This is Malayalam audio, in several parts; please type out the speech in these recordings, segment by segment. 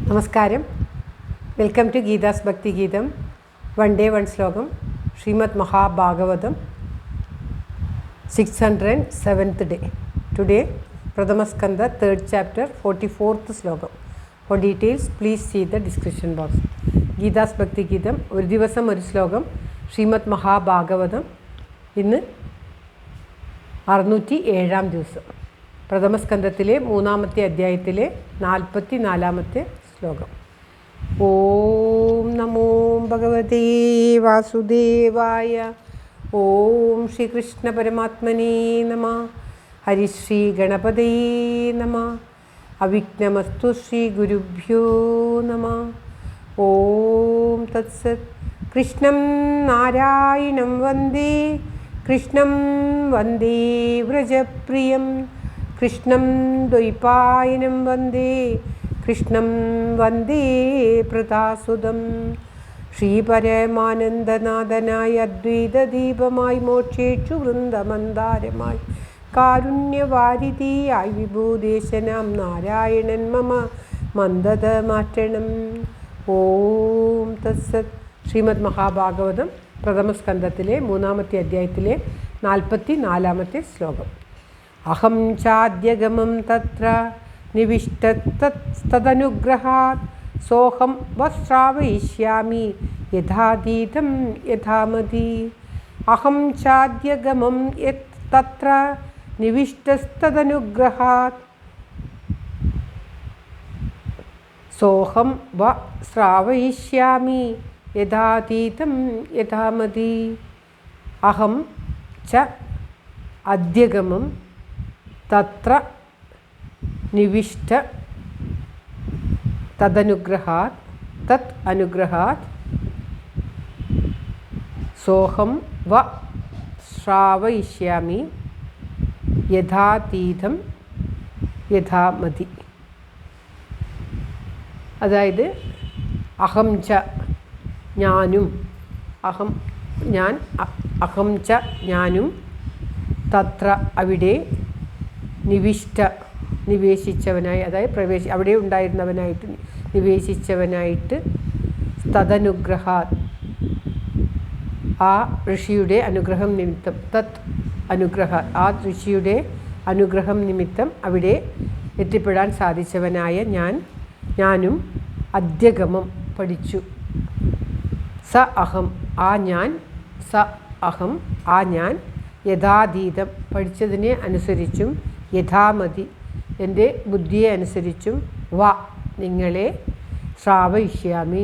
നമസ്കാരം. വെൽക്കം ടു ഗീതാസ് ഭക്തി ഗീതം. വൺ ഡേ വൺ ശ്ലോകം. Shrimad Mahabhagavatam 607th day. Today പ്രഥമസ്കന്ധ 3rd chapter 44th ശ്ലോകം. For details please see the description box. Geetha's ഭക്തി ഗീതം ഒരു ദിവസം ഒരു ശ്ലോകം. ശ്രീമദ് മഹാഭാഗവതം ഇന്ന് 607ാം ദിവസം. പ്രഥമസ്കന്ധത്തിലെ 3ാമത്തെ അധ്യായത്തിലെ 44ാമത്തെ ശ്ലോകം. ഓം നമോ ഭഗവതേ വാസുദേവായ. ഓം ശ്രീകൃഷ്ണ പരമാത്മനേ നമഃ. ഹരിശ്രീ ഗണപതേ നമഃ. അവിഘ്നമസ്തു ശ്രീ ഗുരുഭ്യോ നമഃ. ഓം തത്സത്. കൃഷ്ണം നാരായണം വന്ദേ കൃഷ്ണം വന്ദേ വ്രജപ്രിയം കൃഷ്ണം ദ്വൈപായനം വന്ദേ കൃഷ്ണം വന്ദേ പ്രതാസുതം. ശ്രീപരമാനന്ദനാഥനായ അദ്വൈതദീപമായി മോക്ഷേക്ഷു വൃന്ദമന്ദാരമായി കാരുണ്യവാരിധിയായി വിഭൂദേശനാം നാരായണൻ മമ മന്ദത മാറ്റണം. ഓം തത്സത്. ശ്രീമദ് മഹാഭാഗവതം പ്രഥമസ്കന്ധത്തിലെ 3ാമത്തെ അധ്യായത്തിലെ 44ാമത്തെ ശ്ലോകം. അഹം ചാദ്യഗമം തത്ര നിവിഷ്ടതനുഗ്രഹാത് സോഹം വസ്രാവയിഷ്യാമി യഥാതീതം യഥാമതി. അഹം ചാദ്യഗമം തത്ര നിവിഷ്ടതനുഗ്രഹാത് സോഹം വസ്രാവയിഷ്യാമി യഥാതീതം യഥാമതി. അഹം ച അദ്യഗമം തത്ര നിവിഷ്ട തദനുഗ്രഹാത് തത് അനുഗ്രഹാത് സോഹം വ ശ്രാവയിഷ്യാമി യഥാതീതം യഥാമതി. അതായത് അഹം ച ഞാനും, അഹം ച ഞാനും, തത്ര അവിടെ, നിവേശിച്ചവനായി, അതായത് അവിടെ ഉണ്ടായിരുന്നവനായിട്ട് നിവേശിച്ചവനായിട്ട്, തദനുഗ്രഹാത് ആ ഋഷിയുടെ അനുഗ്രഹം നിമിത്തം, തത് അനുഗ്രഹാത് ആ ഋഷിയുടെ അനുഗ്രഹം നിമിത്തം അവിടെ എത്തിപ്പെടാൻ സാധിച്ചവനായ ഞാനും അദ്യഗമം പഠിച്ചു. സ അഹം ആ ഞാൻ യഥാതീതം പഠിച്ചതിനെ അനുസരിച്ചും യഥാമതി എൻ്റെ ബുദ്ധിയെ അനുസരിച്ചും നിങ്ങളെ ശ്രാവയിഷ്യാമി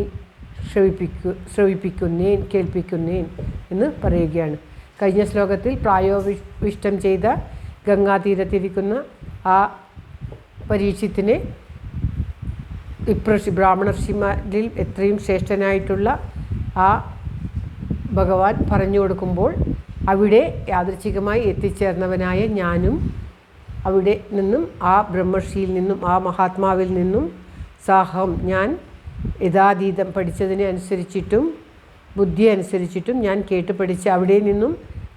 ശ്രവിപ്പിക്കുന്നേൻ കേൾപ്പിക്കുന്നേൻ എന്ന് പറയുകയാണ്. കഴിഞ്ഞ ശ്ലോകത്തിൽ പ്രായോവിഷ്ടം ചെയ്ത ഗംഗാതീരത്തിരിക്കുന്ന ആ പരീക്ഷത്തിനെ ബ്രാഹ്മണർഷിമാരിൽ എത്രയും ശ്രേഷ്ഠനായിട്ടുള്ള ആ ഭഗവാൻ പറഞ്ഞു കൊടുക്കുമ്പോൾ അവിടെ യാദൃച്ഛികമായി എത്തിച്ചേർന്നവനായ ഞാനും അവിടെ നിന്നും ആ ബ്രഹ്മർഷിയിൽ നിന്നും ആ മഹാത്മാവിൽ നിന്നും സാഹം ഞാൻ യഥാതീതം പഠിച്ചതിനെ അനുസരിച്ചിട്ടും ബുദ്ധി അനുസരിച്ചിട്ടും ഞാൻ കേട്ട് പഠിച്ച് അവിടെ നിന്നും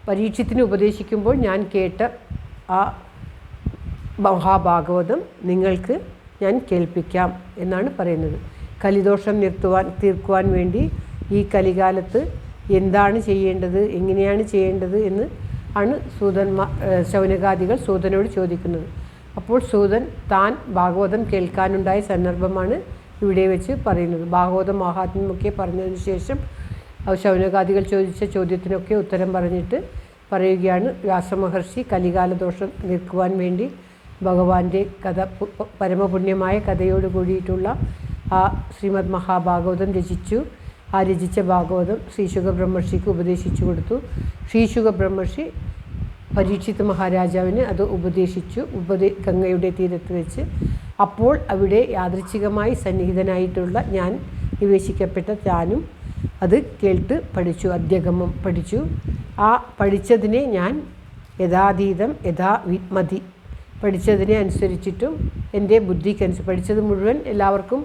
പരീക്ഷത്തിന് ഉപദേശിക്കുമ്പോൾ ഞാൻ കേട്ട ആ മഹാഭാഗവതം നിങ്ങൾക്ക് ഞാൻ കേൾപ്പിക്കാം എന്നാണ് പറയുന്നത്. കലിദോഷം തീർക്കുവാൻ വേണ്ടി ഈ കലികാലത്ത് എന്താണ് ചെയ്യേണ്ടത്, എങ്ങനെയാണ് ചെയ്യേണ്ടത് എന്ന് ആണ് ശൗനകാദികൾ സൂതനോട് ചോദിക്കുന്നത്. അപ്പോൾ സൂതൻ താൻ ഭാഗവതം കേൾക്കാനുണ്ടായ സന്ദർഭമാണ് ഇവിടെ വെച്ച് പറയുന്നത്. ഭാഗവതം മഹാത്മ്യമൊക്കെ പറഞ്ഞതിന് ശേഷം ശൗനകാദികൾ ചോദിച്ച ചോദ്യത്തിനൊക്കെ ഉത്തരം പറഞ്ഞിട്ട് പറയുകയാണ്, വ്യാസമഹർഷി കലികാല ദോഷം നിൽക്കുവാൻ വേണ്ടി ഭഗവാന്റെ കഥ, പരമപുണ്യമായ കഥയോട് കൂടിയിട്ടുള്ള ആ ശ്രീമദ് മഹാഭാഗവതം രചിച്ചു. ആ രചിച്ച ഭാഗവതം ശ്രീശുക ബ്രഹ്മർഷിക്ക് ഉപദേശിച്ചു കൊടുത്തു. ശ്രീശുക ബ്രഹ്മർഷി പരീക്ഷിത് മഹാരാജാവിന് അത് ഉപദേശിച്ചു ഗംഗയുടെ തീരത്ത് വെച്ച്. അപ്പോൾ അവിടെ യാദൃച്ഛികമായി സന്നിഹിതനായിട്ടുള്ള ഞാൻ നിവേശിക്കപ്പെട്ട താനും അത് കേട്ട് പഠിച്ചു, അദ്യഗമം പഠിച്ചു. ആ പഠിച്ചതിനെ ഞാൻ യഥാതീതം യഥാമതി പഠിച്ചതിനെ അനുസരിച്ചിട്ടും എൻ്റെ ബുദ്ധിക്കനുസരിച്ച് പഠിച്ചത് മുഴുവൻ എല്ലാവർക്കും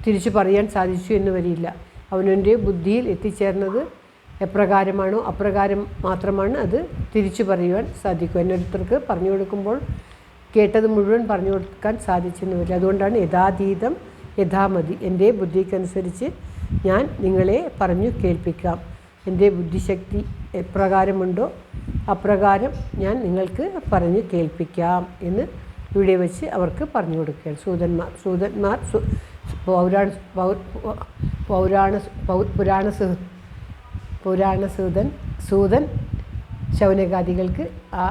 തിരിച്ചു പറയാൻ സാധിച്ചു എന്ന് വരില്ല. അവനവൻ്റെ ബുദ്ധിയിൽ എത്തിച്ചേർന്നത് എപ്രകാരമാണോ അപ്രകാരം മാത്രമാണ് അത് തിരിച്ചു പറയുവാൻ സാധിക്കും. എന്നോരുത്തർക്ക് പറഞ്ഞു കൊടുക്കുമ്പോൾ കേട്ടത് മുഴുവൻ പറഞ്ഞു കൊടുക്കാൻ സാധിച്ചെന്ന് വരില്ല. അതുകൊണ്ടാണ് യഥാതീതം യഥാമതി, എൻ്റെ ബുദ്ധിക്കനുസരിച്ച് ഞാൻ നിങ്ങളെ പറഞ്ഞു കേൾപ്പിക്കാം. എൻ്റെ ബുദ്ധിശക്തി എപ്രകാരമുണ്ടോ അപ്രകാരം ഞാൻ നിങ്ങൾക്ക് പറഞ്ഞു കേൾപ്പിക്കാം എന്ന് ഇവിടെ വെച്ച് അവർക്ക് പറഞ്ഞു കൊടുക്കുകയാണ്. സൂതൻ ശൗനകാദികൾക്ക് ആ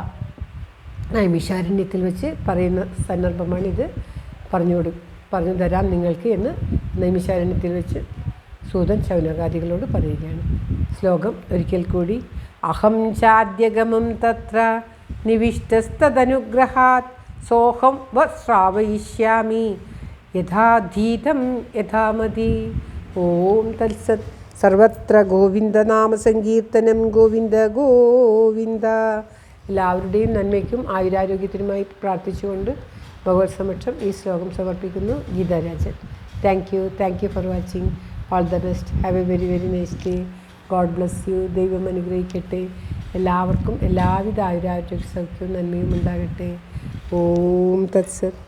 നൈമിഷാരണ്യത്തിൽ വെച്ച് പറയുന്ന സന്ദർഭമാണിത്. പറഞ്ഞു തരാം നിങ്ങൾക്ക് എന്ന് നൈമിഷാരണ്യത്തിൽ വെച്ച് സൂതൻ ശൗനകാദികളോട് പറയുകയാണ്. ശ്ലോകം ഒരിക്കൽ കൂടി. അഹം ചാദ്യഗമം തത്ര നിവിഷ്ടസ്തദനുഗ്രഹാത് സോഹം ശ്രാവയിഷ്യാമി യഥാധീതം യഥാമതി. ഓം തത്സത്. സർവത്ര ഗോവിന്ദനാമസങ്കീർത്തനം. ഗോവിന്ദ ഗോവിന്ദ. എല്ലാവരുടെയും നന്മയ്ക്കും ആയുരാരോഗ്യത്തിനുമായി പ്രാർത്ഥിച്ചുകൊണ്ട് ഭഗവത് സമക്ഷം ഈ ശ്ലോകം സമർപ്പിക്കുന്നു. Geetha Rajan. Thank you for watching. All the best. Have A very very nice day. God bless you. ദൈവം അനുഗ്രഹിക്കട്ടെ. എല്ലാവർക്കും എല്ലാവിധ ആയുരാരോഗ്യ സൗഖ്യവും നന്മയും ഉണ്ടാകട്ടെ. ഓം തത്സത്.